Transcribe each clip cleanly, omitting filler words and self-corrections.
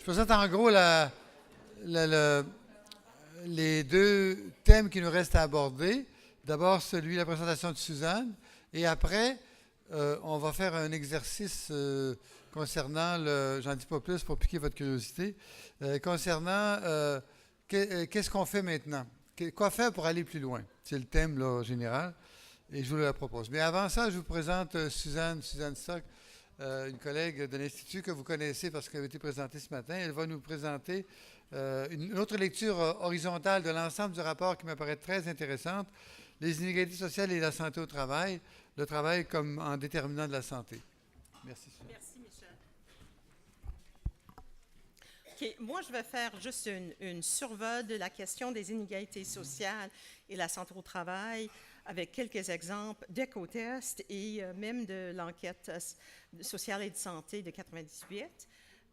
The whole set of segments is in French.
présente en gros la- le- les deux thèmes qui nous restent à aborder. D'abord, celui de la présentation de Suzanne. Et après, on va faire un exercice concernant j'en dis pas plus pour piquer votre curiosité, concernant qu'est-ce qu'on fait maintenant? Quoi faire pour aller plus loin? C'est le thème là, général. Et je vous le propose. Mais avant ça, je vous présente Suzanne Stock, une collègue de l'Institut que vous connaissez parce qu'elle a été présentée ce matin. Elle va nous présenter une autre lecture horizontale de l'ensemble du rapport qui me paraît très intéressante, les inégalités sociales et la santé au travail, le travail comme en déterminant de la santé. Merci. Merci, Michel. OK, moi, je vais faire juste une survol de la question des inégalités sociales et la santé au travail avec quelques exemples d'éco-tests et même de l'enquête sociale et de santé de 98.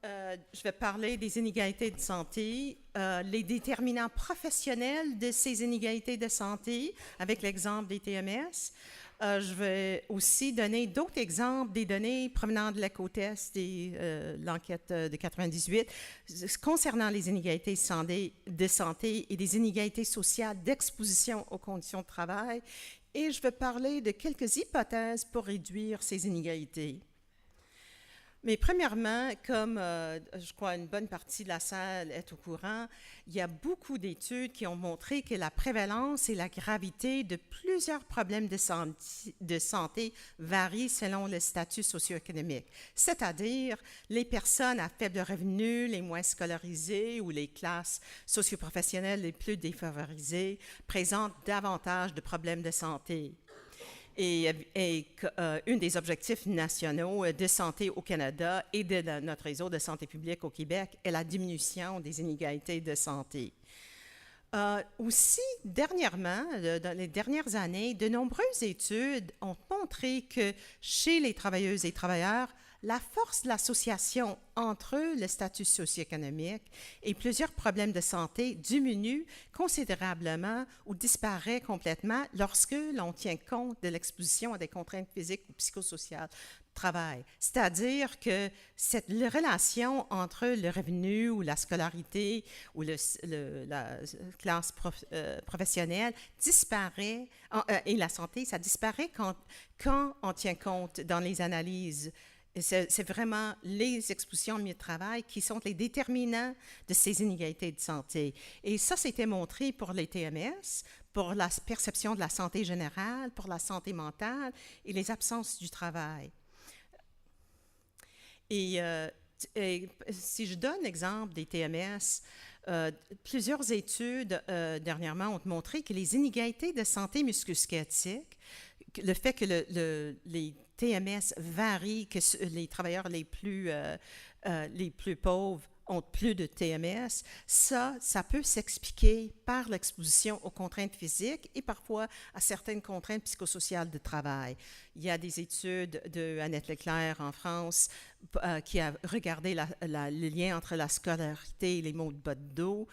Je vais parler des inégalités de santé, les déterminants professionnels de ces inégalités de santé avec l'exemple des TMS. Je vais aussi donner d'autres exemples des données provenant de l'éco-test et l'enquête de 98 concernant les inégalités de santé et des inégalités sociales d'exposition aux conditions de travail. Et je vais parler de quelques hypothèses pour réduire ces inégalités. Mais premièrement, comme je crois une bonne partie de la salle est au courant, il y a beaucoup d'études qui ont montré que la prévalence et la gravité de plusieurs problèmes de santé varient selon le statut socio-économique, c'est-à-dire les personnes à faible revenu, les moins scolarisées ou les classes socio-professionnelles les plus défavorisées présentent davantage de problèmes de santé. Et un des objectifs nationaux de santé au Canada et de notre réseau de santé publique au Québec est la diminution des inégalités de santé. Aussi, dernièrement, dans les dernières années, de nombreuses études ont montré que chez les travailleuses et travailleurs, la force de l'association entre le statut socio-économique et plusieurs problèmes de santé diminue considérablement ou disparaît complètement lorsque l'on tient compte de l'exposition à des contraintes physiques ou psychosociales de travail. C'est-à-dire que cette relation entre le revenu ou la scolarité ou la classe professionnelle disparaît, et la santé, ça disparaît quand on tient compte dans les analyses. C'est vraiment les expositions au milieu de travail qui sont les déterminants de ces inégalités de santé. Et ça, c'était montré pour les TMS, pour la perception de la santé générale, pour la santé mentale et les absences du travail. Et si je donne l'exemple des TMS, plusieurs études dernièrement ont montré que les inégalités de santé musculo-squelettique, le fait que les TMS varient, que les travailleurs les plus pauvres ont plus de TMS, ça peut s'expliquer par l'exposition aux contraintes physiques et parfois à certaines contraintes psychosociales de travail. Il y a des études de Annette Leclerc en France qui a regardé le lien entre la scolarité et les maux de bas de dos.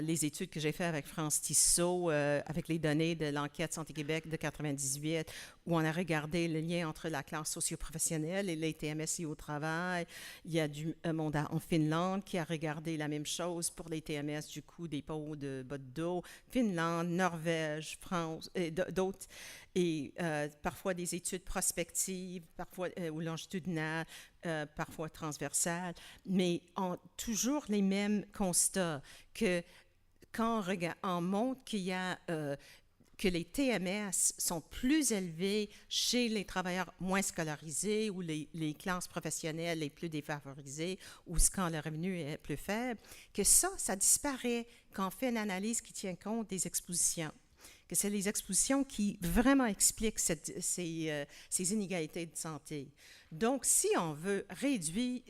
Les études que j'ai faites avec France Tissot, avec les données de l'enquête Santé Québec de 98, où on a regardé le lien entre la classe socio-professionnelle et les TMS au travail. Il y a du monde en Finlande qui a regardé la même chose pour les TMS du cou, des peaux de bas de dos. Finlande, Norvège, France et d'autres. Et parfois des études prospectives, parfois ou longitudinales, parfois transversales, mais toujours les mêmes constats que quand on montre qu'il y a que les TMS sont plus élevés chez les travailleurs moins scolarisés ou les classes professionnelles les plus défavorisées ou quand le revenu est plus faible, que ça disparaît quand on fait une analyse qui tient compte des expositions. Que c'est les expositions qui vraiment expliquent ces inégalités de santé. Donc, si on réduit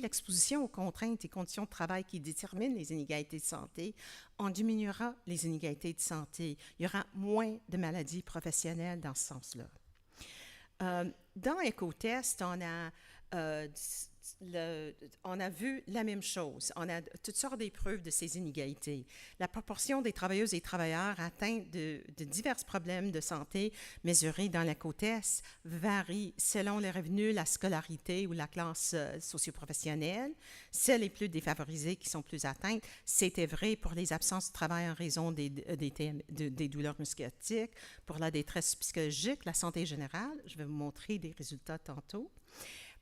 l'exposition aux contraintes et conditions de travail qui déterminent les inégalités de santé, on diminuera les inégalités de santé. Il y aura moins de maladies professionnelles dans ce sens-là. Dans EcoTest, on a on a vu la même chose. On a toutes sortes d'épreuves de ces inégalités. La proportion des travailleuses et travailleurs atteints de divers problèmes de santé mesurés dans la côte Est varie selon les revenus, la scolarité ou la classe socio-professionnelle. Celles les plus défavorisées qui sont plus atteintes, c'était vrai pour les absences de travail en raison des douleurs musculatiques, pour la détresse psychologique, la santé générale. Je vais vous montrer des résultats tantôt.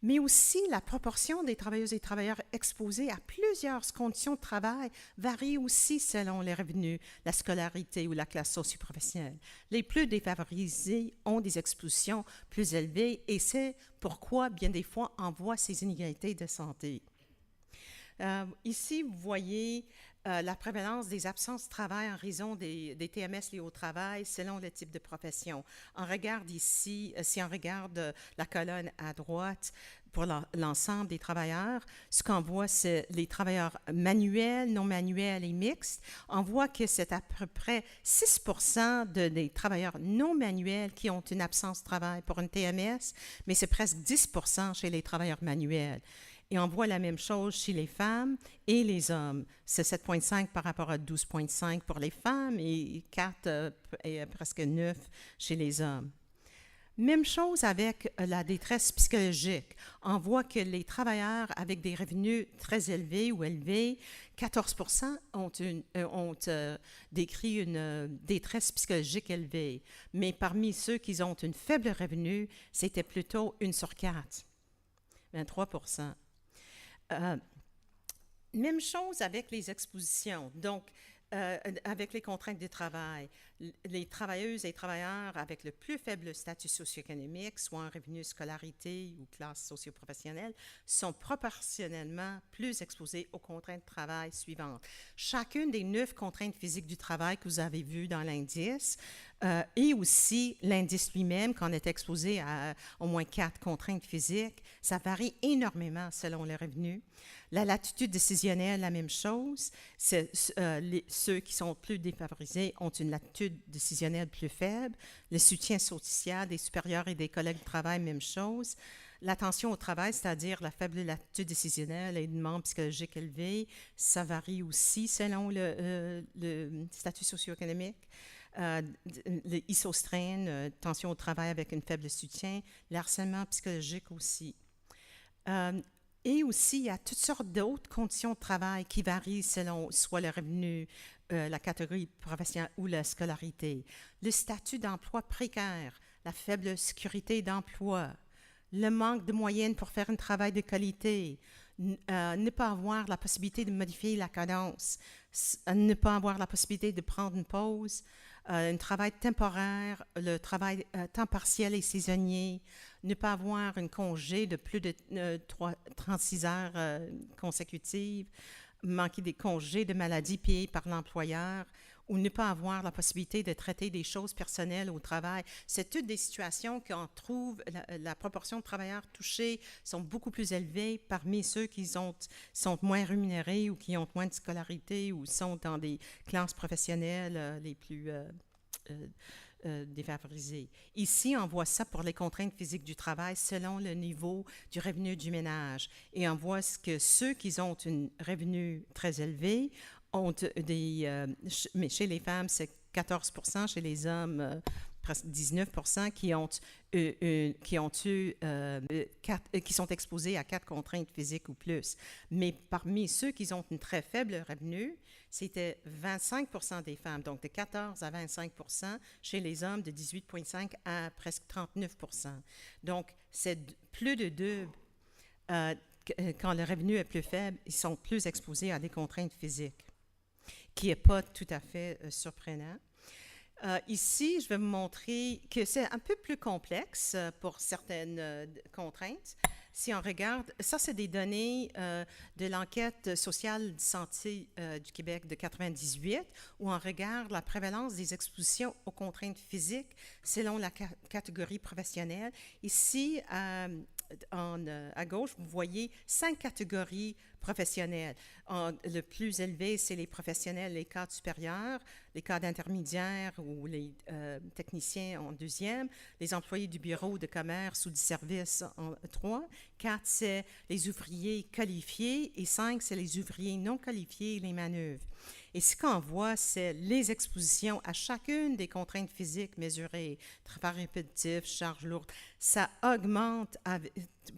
Mais aussi la proportion des travailleuses et travailleurs exposés à plusieurs conditions de travail varie aussi selon les revenus, la scolarité ou la classe socio-professionnelle. Les plus défavorisés ont des expositions plus élevées et c'est pourquoi, bien des fois, on voit ces inégalités de santé. Ici, vous voyez la prévalence des absences de travail en raison des TMS liés au travail selon le type de profession. On regarde ici, si on regarde la colonne à droite pour l'ensemble des travailleurs, ce qu'on voit, c'est les travailleurs manuels, non manuels et mixtes. On voit que c'est à peu près 6% des travailleurs non manuels qui ont une absence de travail pour une TMS, mais c'est presque 10% chez les travailleurs manuels. Et on voit la même chose chez les femmes et les hommes. C'est 7,5 par rapport à 12,5 pour les femmes et 4 et presque 9 chez les hommes. Même chose avec la détresse psychologique. On voit que les travailleurs avec des revenus très élevés ou élevés, 14% ont décrit une détresse psychologique élevée. Mais parmi ceux qui ont un faible revenu, c'était plutôt 1 sur 4, 23%. Même chose avec les expositions. Donc, avec les contraintes de travail, les travailleuses et travailleurs avec le plus faible statut socio-économique, soit en revenu scolarité ou classe socio-professionnelle, sont proportionnellement plus exposés aux contraintes de travail suivantes. Chacune des 9 contraintes physiques du travail que vous avez vues dans l'indice, et aussi l'indice lui-même, qu'on est exposé à au moins 4 contraintes physiques, ça varie énormément selon les revenus. La latitude décisionnelle, la même chose. Ceux qui sont plus défavorisés ont une latitude décisionnelle plus faible. Le soutien social des supérieurs et des collègues de travail, même chose. L'attention au travail, c'est-à-dire la faible latitude décisionnelle et une demande psychologique élevée, ça varie aussi selon le statut socio-économique. L'isostréne, tension au travail avec une faible soutien, le harcèlement psychologique aussi. Et aussi, il y a toutes sortes d'autres conditions de travail qui varient selon soit le revenu, la catégorie professionnelle ou la scolarité. Le statut d'emploi précaire, la faible sécurité d'emploi, le manque de moyens pour faire un travail de qualité, ne pas avoir la possibilité de modifier la cadence, ne pas avoir la possibilité de prendre une pause, un travail temporaire, le travail temps partiel et saisonnier, ne pas avoir un congé de plus de 36 heures consécutives, manquer des congés de maladie payés par l'employeur ou ne pas avoir la possibilité de traiter des choses personnelles au travail. C'est toutes des situations qu'on trouve, la proportion de travailleurs touchés sont beaucoup plus élevées parmi ceux qui sont moins rémunérés ou qui ont moins de scolarité ou sont dans des classes professionnelles les plus défavorisés. Ici, on voit ça pour les contraintes physiques du travail selon le niveau du revenu du ménage. Et on voit que ceux qui ont un revenu très élevé ont mais chez les femmes, c'est 14%, chez les hommes, presque 19% qui sont exposés à 4 contraintes physiques ou plus. Mais parmi ceux qui ont un très faible revenu, c'était 25% des femmes, donc de 14 à 25%, chez les hommes de 18,5 à presque 39%. Donc, c'est plus de 2. Quand le revenu est plus faible, ils sont plus exposés à des contraintes physiques, qui n'est pas tout à fait surprenant. Ici, je vais vous montrer que c'est un peu plus complexe pour certaines contraintes. Si on regarde, ça, c'est des données de l'enquête sociale de santé du Québec de 1998, où on regarde la prévalence des expositions aux contraintes physiques selon la catégorie professionnelle. Ici, à gauche, vous voyez 5 catégories professionnels. Le plus élevé, c'est les professionnels, les cadres supérieurs, les cadres intermédiaires ou les techniciens en deuxième, les employés du bureau de commerce ou du service en 3. 4, c'est les ouvriers qualifiés. Et 5, c'est les ouvriers non qualifiés et les manœuvres. Et ce qu'on voit, c'est les expositions à chacune des contraintes physiques mesurées, travail répétitif, charge lourde. Ça augmente,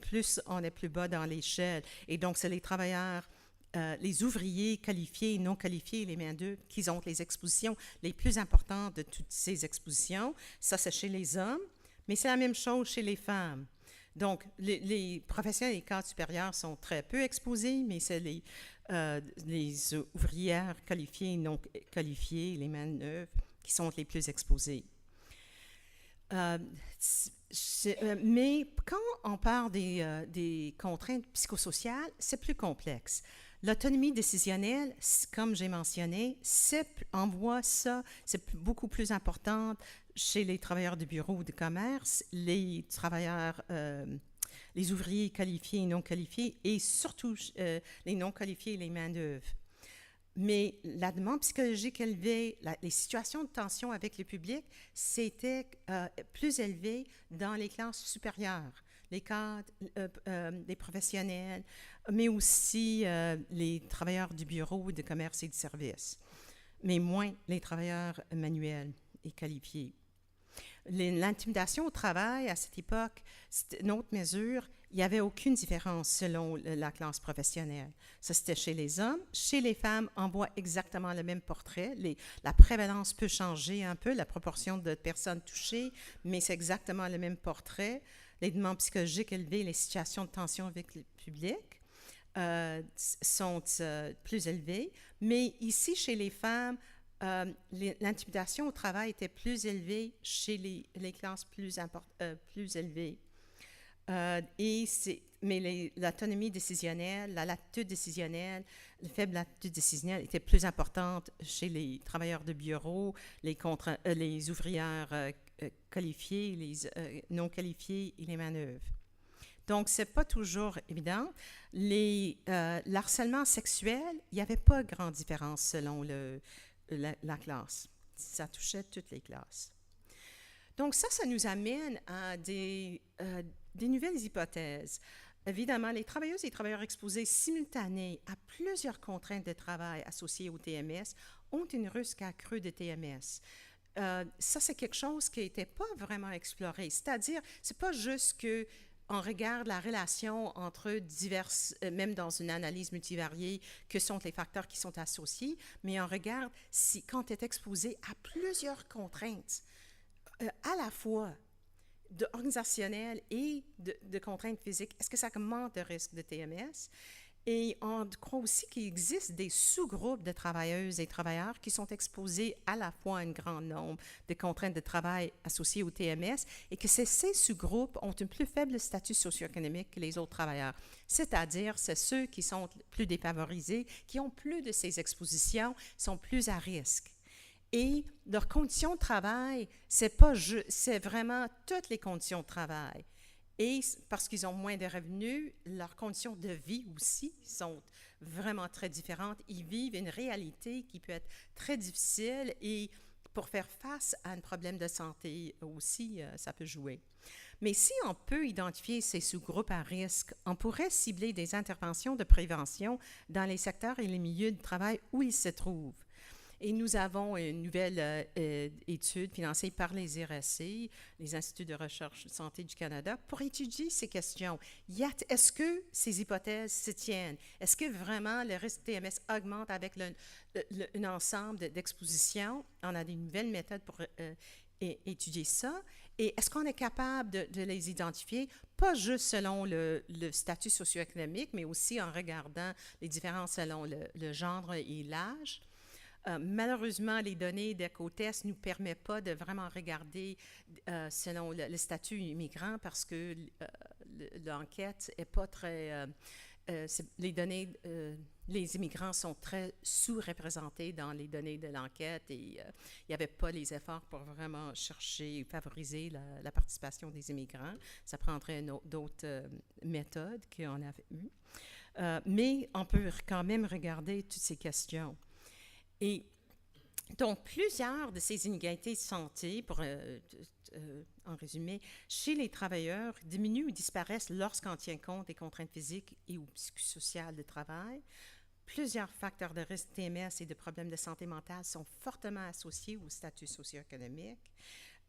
plus on est plus bas dans l'échelle. Et donc, c'est les travailleurs, les ouvriers qualifiés et non qualifiés, les main-d'œuvre, qui ont les expositions les plus importantes de toutes ces expositions. Ça, c'est chez les hommes, mais c'est la même chose chez les femmes. Donc, les professionnels et les cadres supérieurs sont très peu exposés, mais c'est les ouvrières qualifiées et non qualifiées, les manœuvres, qui sont les plus exposées. Mais quand on parle des contraintes psychosociales, c'est plus complexe. L'autonomie décisionnelle, comme j'ai mentionné, on voit ça, c'est beaucoup plus important chez les travailleurs de bureau ou de commerce, les travailleurs, les ouvriers qualifiés et non qualifiés, et surtout les non qualifiés et les main-d'œuvre. Mais la demande psychologique élevée, les situations de tension avec le public, c'était plus élevé dans les classes supérieures, les cadres, les professionnels, mais aussi les travailleurs du bureau, de commerce et de service, mais moins les travailleurs manuels et qualifiés. L'intimidation au travail, à cette époque, c'était une autre mesure. Il n'y avait aucune différence selon la classe professionnelle. Ça, c'était chez les hommes. Chez les femmes, on voit exactement le même portrait. La prévalence peut changer un peu, la proportion de personnes touchées, mais c'est exactement le même portrait. Les demandes psychologiques élevées, les situations de tension avec le public sont plus élevées. Mais ici, chez les femmes, l'intimidation au travail était plus élevée chez les classes plus élevées. Mais l'autonomie décisionnelle, la latitude décisionnelle, la faible latitude décisionnelle était plus importante chez les travailleurs de bureau, les ouvrières qualifiées, les non qualifiées et les manœuvres. Donc, ce n'est pas toujours évident. L'harcèlement sexuel, il n'y avait pas grande différence selon la classe. Ça touchait toutes les classes. Donc, ça nous amène à des nouvelles hypothèses. Évidemment, les travailleuses et travailleurs exposés simultanés à plusieurs contraintes de travail associées au TMS ont une risque accru de TMS. Ça, c'est quelque chose qui n'était pas vraiment exploré. C'est-à-dire, c'est pas juste que on regarde la relation entre diverses, même dans une analyse multivariée, que sont les facteurs qui sont associés, mais on regarde si, quand tu es exposé à plusieurs contraintes, à la fois organisationnelles et de contraintes physiques, est-ce que ça augmente le risque de TMS? Et on croit aussi qu'il existe des sous-groupes de travailleuses et travailleurs qui sont exposés à la fois à un grand nombre de contraintes de travail associées au TMS et que ces sous-groupes ont un plus faible statut socio-économique que les autres travailleurs. C'est-à-dire, c'est ceux qui sont plus défavorisés, qui ont plus de ces expositions, sont plus à risque. Et leurs conditions de travail, c'est vraiment toutes les conditions de travail. Et parce qu'ils ont moins de revenus, leurs conditions de vie aussi sont vraiment très différentes. Ils vivent une réalité qui peut être très difficile et pour faire face à un problème de santé aussi, ça peut jouer. Mais si on peut identifier ces sous-groupes à risque, on pourrait cibler des interventions de prévention dans les secteurs et les milieux de travail où ils se trouvent. Et nous avons une nouvelle étude financée par les IRSC, les Instituts de recherche de santé du Canada, pour étudier ces questions. Est-ce que ces hypothèses se tiennent? Est-ce que vraiment le risque de TMS augmente avec un ensemble d'expositions? On a des nouvelles méthodes pour étudier ça. Et est-ce qu'on est capable de les identifier, pas juste selon le statut socio-économique, mais aussi en regardant les différences selon le genre et l'âge? Malheureusement, les données d'EcoTest ne nous permettent pas de vraiment regarder selon le statut immigrant parce que l'enquête n'est pas très... les données, les immigrants sont très sous-représentés dans les données de l'enquête et il n'y avait pas les efforts pour vraiment chercher et favoriser la participation des immigrants. Ça prendrait d'autres méthodes qu'on avait eues. mais on peut quand même regarder toutes ces questions. Et donc, plusieurs de ces inégalités de santé, pour en résumé, chez les travailleurs, diminuent ou disparaissent lorsqu'on tient compte des contraintes physiques et ou psychosociales de travail. Plusieurs facteurs de risque TMS et de problèmes de santé mentale sont fortement associés au statut socio-économique.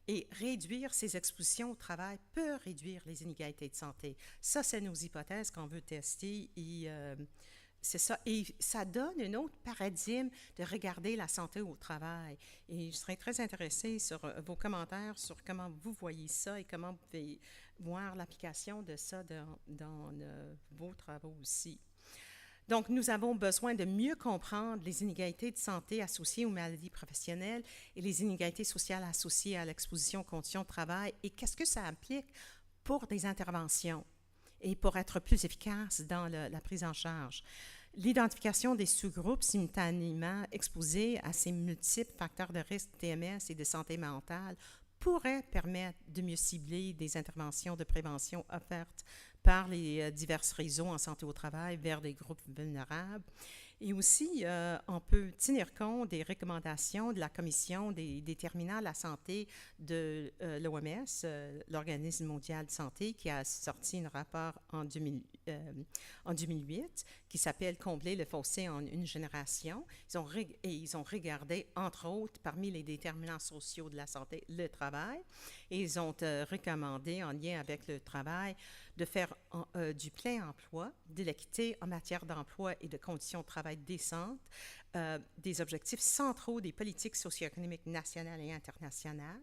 Et réduire ces expositions au travail peut réduire les inégalités de santé. Ça, c'est nos hypothèses qu'on veut tester et c'est ça. Et ça donne un autre paradigme de regarder la santé au travail. Et je serais très intéressée sur vos commentaires sur comment vous voyez ça et comment vous pouvez voir l'application de ça dans vos travaux aussi. Donc, nous avons besoin de mieux comprendre les inégalités de santé associées aux maladies professionnelles et les inégalités sociales associées à l'exposition aux conditions de travail et qu'est-ce que ça implique pour des interventions et pour être plus efficace dans la prise en charge. L'identification des sous-groupes simultanément exposés à ces multiples facteurs de risque TMS et de santé mentale pourrait permettre de mieux cibler des interventions de prévention offertes par les divers réseaux en santé au travail vers des groupes vulnérables. Et aussi, on peut tenir compte des recommandations de la Commission des déterminants de la santé de l'OMS, l'Organisme mondial de santé, qui a sorti un rapport en 2008 qui s'appelle « Combler le fossé en une génération ». Ils ont regardé, entre autres, parmi les déterminants sociaux de la santé, le travail. Et ils ont recommandé, en lien avec le travail, de faire du plein emploi, de l'équité en matière d'emploi et de conditions de travail décentes, des objectifs centraux des politiques socio-économiques nationales et internationales,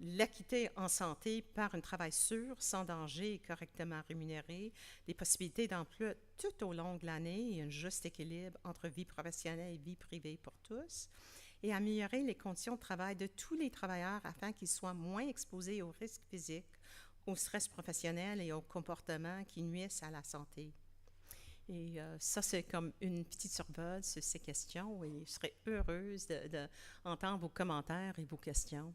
l'équité en santé par un travail sûr, sans danger et correctement rémunéré, des possibilités d'emploi tout au long de l'année et un juste équilibre entre vie professionnelle et vie privée pour tous, et améliorer les conditions de travail de tous les travailleurs afin qu'ils soient moins exposés aux risques physiques, au stress professionnel et aux comportements qui nuisent à la santé. Et ça, c'est comme une petite survol sur ces questions et je serais heureuse d'entendre vos commentaires et vos questions.